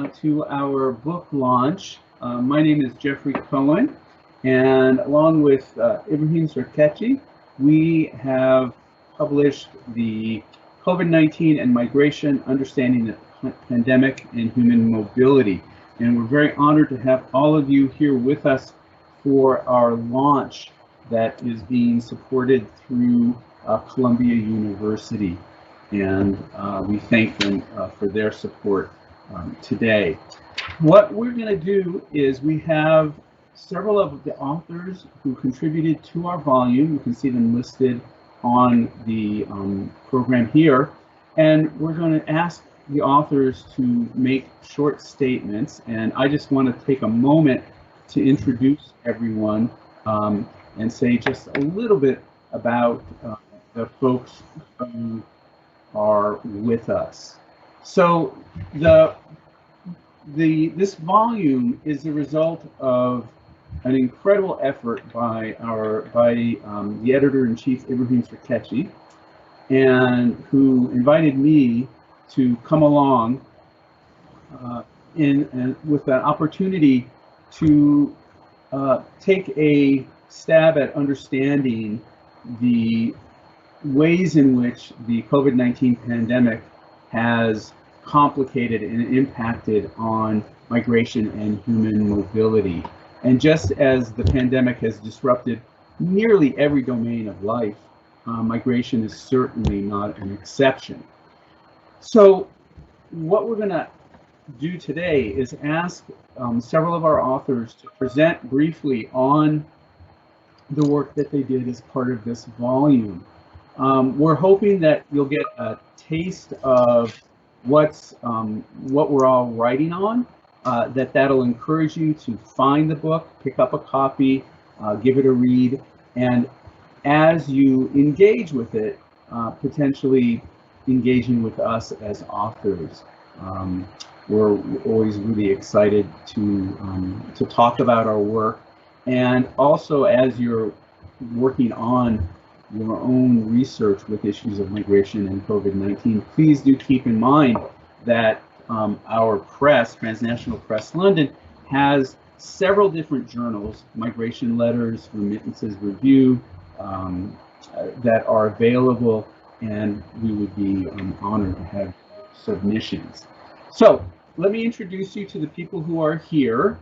to our book launch. My name is Jeffrey Cohen, and along with Ibrahim Sirkeci, we have published the COVID-19 and Migration, Understanding the Pandemic and Human Mobility. And we're very honored to have all of you here with us for our launch that is being supported through Columbia University. And we thank them for their support today. What we're going to do is we have several of the authors who contributed to our volume. You can see them listed on the program here. And we're going to ask the authors to make short statements. And I just want to take a moment to introduce everyone and say just a little bit about the folks who are with us. So this volume is the result of an incredible effort by the editor-in-chief Ibrahim Sirkeci, and who invited me to come along with an opportunity to take a stab at understanding the ways in which the COVID-19 pandemic has complicated and impacted on migration and human mobility. And just as the pandemic has disrupted nearly every domain of life, migration is certainly not an exception. So what we're going to do today is ask several of our authors to present briefly on the work that they did as part of this volume. We're hoping that you'll get a taste of what we're all writing on, that'll encourage you to find the book, pick up a copy, give it a read, and as you engage with it, potentially engaging with us as authors. We're always really excited to talk about our work, and also as you're working on your own research with issues of migration and COVID-19, please do keep in mind that our press, Transnational Press London, has several different journals, Migration Letters, Remittances Review, that are available, and we would be honored to have submissions. So let me introduce you to the people who are here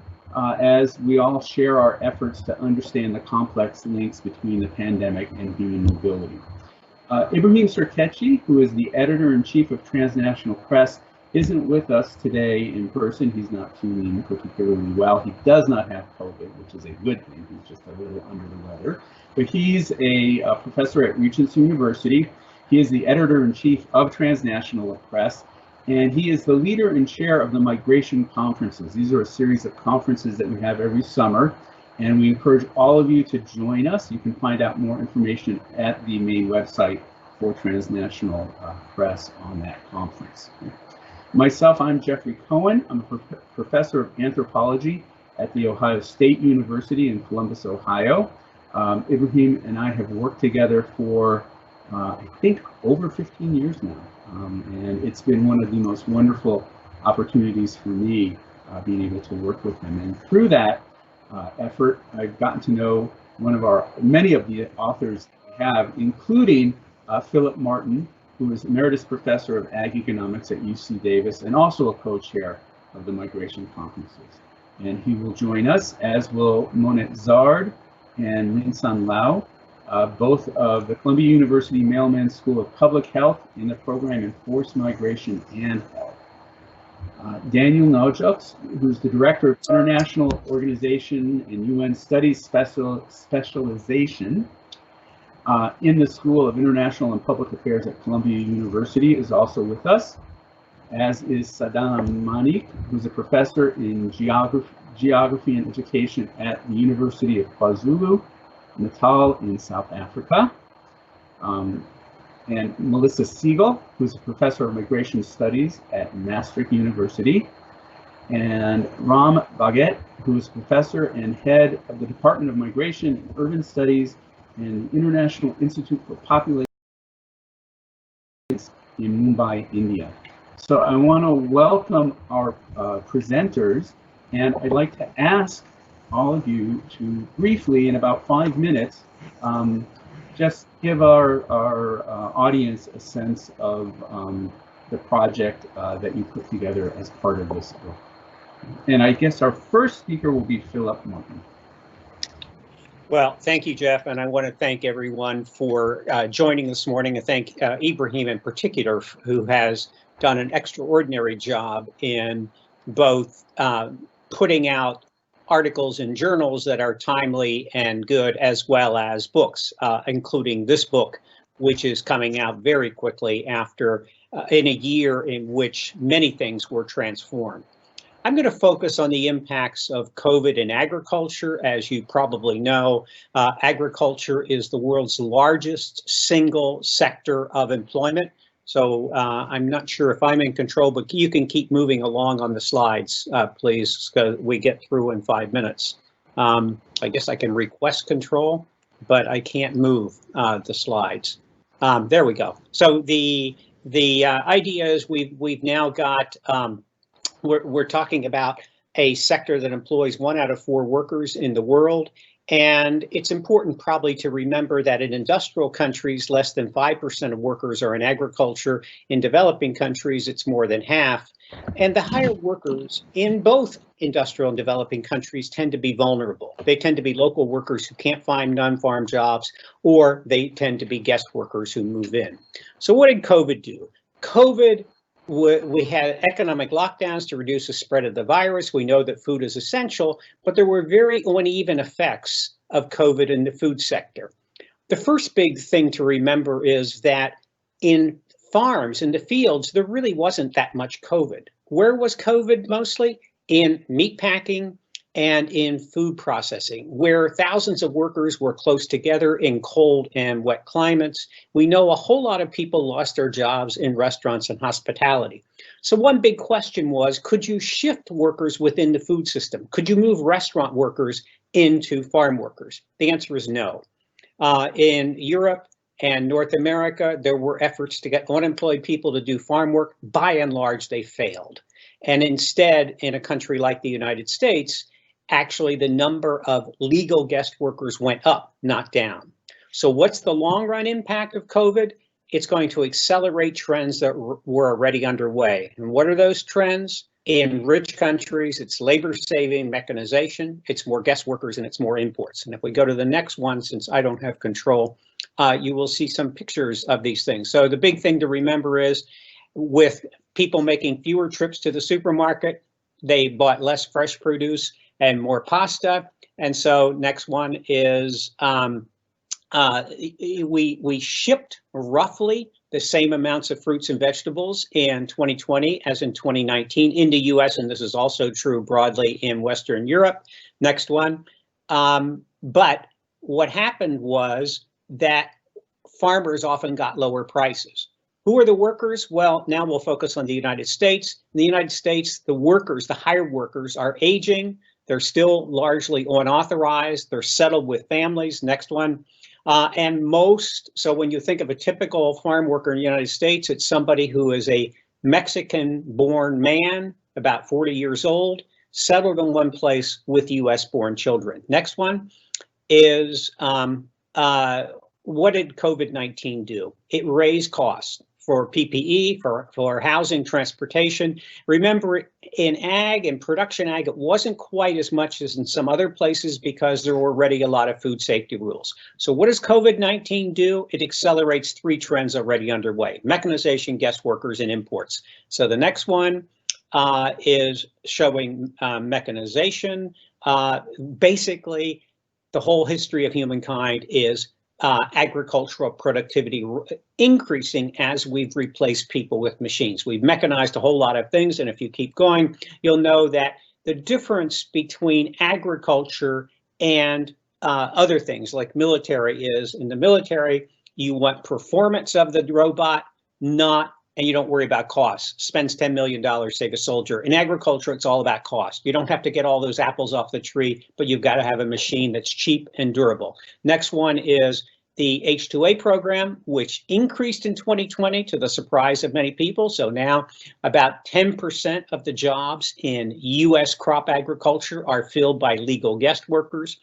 as we all share our efforts to understand the complex links between the pandemic and human mobility. Ibrahim Sirkeci, who is the editor-in-chief of Transnational Press, isn't with us today in person. He's not feeling particularly well. He does not have COVID, which is a good thing. He's just a little under the weather. But he's a professor at Regent's University. He is the editor-in-chief of Transnational Press, and he is the leader and chair of the Migration Conferences. These are a series of conferences that we have every summer, and we encourage all of you to join us. You can find out more information at the main website for Transnational Press on that conference. Myself, I'm Jeffrey Cohen. I'm a professor of anthropology at The Ohio State University in Columbus, Ohio. Ibrahim and I have worked together for, I think, over 15 years now. And it's been one of the most wonderful opportunities for me being able to work with him. And through that effort, I've gotten to know many of the authors we have, including Philip Martin, who is Emeritus Professor of Ag Economics at UC Davis and also a co-chair of the Migration Conferences. And he will join us, as will Monet Zard and Lin-San Lau, both of the Columbia University Mailman School of Public Health in the program in Forced Migration and Health. Daniel Naujoks, who's the Director of International Organization and UN Studies Specialization in the School of International and Public Affairs at Columbia University, is also with us, as is Sadana Manik, who's a professor in geography and education at the University of KwaZulu Natal in South Africa, and Melissa Siegel, who's a professor of migration studies at Maastricht University, and Ram Baget, who is professor and head of the Department of Migration and Urban Studies and the International Institute for Population in Mumbai, India. So I want to welcome our presenters, and I'd like to ask all of you to briefly, in about 5 minutes, just give our audience a sense of the project that you put together as part of this book. And I guess our first speaker will be Philip Martin. Well, thank you, Jeff, and I want to thank everyone for joining this morning, and thank Ibrahim in particular, who has done an extraordinary job in both putting out articles in journals that are timely and good, as well as books, including this book, which is coming out very quickly after in a year in which many things were transformed. I'm going to focus on the impacts of COVID in agriculture. As you probably know, agriculture is the world's largest single sector of employment. So I'm not sure if I'm in control, but you can keep moving along on the slides, please, because we get through in 5 minutes. I guess I can request control, but I can't move the slides. There we go. So the idea is we've now got we're talking about a sector that employs 1 out of 4 workers in the world. And it's important probably to remember that in industrial countries, less than 5% of workers are in agriculture. In developing countries, it's more than half. And the hired workers in both industrial and developing countries tend to be vulnerable. They tend to be local workers who can't find non-farm jobs, or they tend to be guest workers who move in. So what did COVID do? We had economic lockdowns to reduce the spread of the virus. We know that food is essential, but there were very uneven effects of COVID in the food sector. The first big thing to remember is that in farms, in the fields, there really wasn't that much COVID. Where was COVID mostly? In meat packing and in food processing, where thousands of workers were close together in cold and wet climates. We know a whole lot of people lost their jobs in restaurants and hospitality. So one big question was, could you shift workers within the food system? Could you move restaurant workers into farm workers? The answer is no. In Europe and North America, there were efforts to get unemployed people to do farm work. By and large, they failed. And instead, in a country like the United States, actually the number of legal guest workers went up, not down. So what's the long run impact of COVID? It's going to accelerate trends that were already underway. And what are those trends? In rich countries, it's labor saving mechanization, it's more guest workers, and it's more imports. And if we go to the next one, since I don't have control, you will see some pictures of these things. So the big thing to remember is, with people making fewer trips to the supermarket, they bought less fresh produce and more pasta. And so next one is we shipped roughly the same amounts of fruits and vegetables in 2020 as in 2019 in the US, and this is also true broadly in Western Europe. Next one. But what happened was that farmers often got lower prices. Who are the workers? Well, now we'll focus on the United States. In the United States, the workers, the hired workers, are aging. They're still largely unauthorized. They're settled with families. Next one. So when you think of a typical farm worker in the United States, it's somebody who is a Mexican-born man, about 40 years old, settled in one place with US-born children. Next one is, what did COVID-19 do? It raised costs for PPE, for housing, transportation. Remember, in ag and production ag, it wasn't quite as much as in some other places because there were already a lot of food safety rules. So what does COVID-19 do? It accelerates 3 trends already underway: mechanization, guest workers, and imports. So the next one is showing mechanization. Basically, the whole history of humankind is agricultural productivity increasing as we've replaced people with machines. We've mechanized a whole lot of things, and if you keep going, you'll know that the difference between agriculture and other things like military is, in the military, you want performance of the robot, and you don't worry about costs. Spends $10 million, save a soldier. In agriculture, it's all about cost. You don't have to get all those apples off the tree, but you've got to have a machine that's cheap and durable. Next one is the H2a program, which increased in 2020 to the surprise of many people. So now about 10% of the jobs in U.S. crop agriculture are filled by legal guest workers.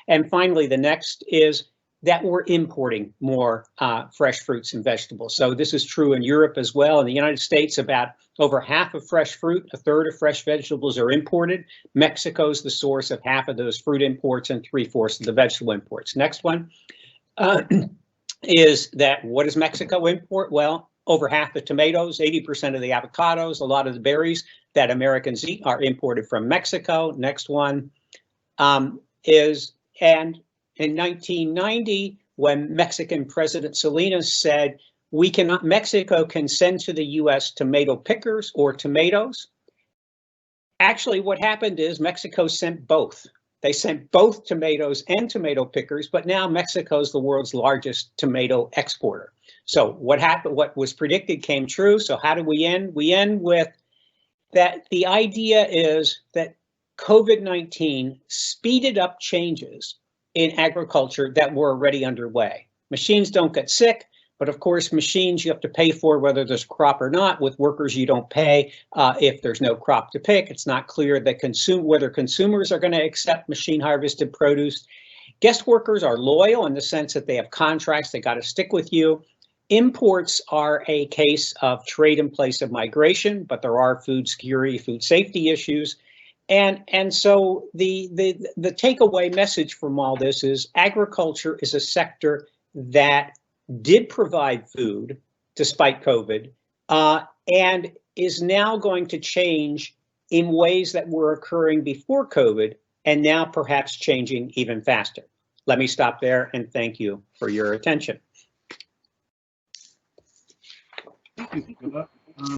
And finally, the next is that we're importing more fresh fruits and vegetables. So this is true in Europe as well. In the United States, about over half of fresh fruit, a third of fresh vegetables are imported. Mexico's the source of half of those fruit imports and 3/4 of the vegetable imports. Next one is that what does Mexico import? Well, over half the tomatoes, 80% of the avocados, a lot of the berries that Americans eat are imported from Mexico. Next one is, and in 1990, when Mexican President Salinas said, Mexico can send to the US tomato pickers or tomatoes. Actually, what happened is Mexico sent both. They sent both tomatoes and tomato pickers, but now Mexico is the world's largest tomato exporter. So what happened, what was predicted came true. So how do we end? We end with that the idea is that COVID-19 speeded up changes in agriculture that were already underway. Machines don't get sick, but of course, machines you have to pay for whether there's a crop or not. With workers, you don't pay if there's no crop to pick. It's not clear that whether consumers are going to accept machine harvested produce. Guest workers are loyal in the sense that they have contracts, they got to stick with you. Imports are a case of trade in place of migration, but there are food security, food safety issues. And so the takeaway message from all this is agriculture is a sector that did provide food despite COVID and is now going to change in ways that were occurring before COVID and now perhaps changing even faster. Let me stop there and thank you for your attention. Thank you.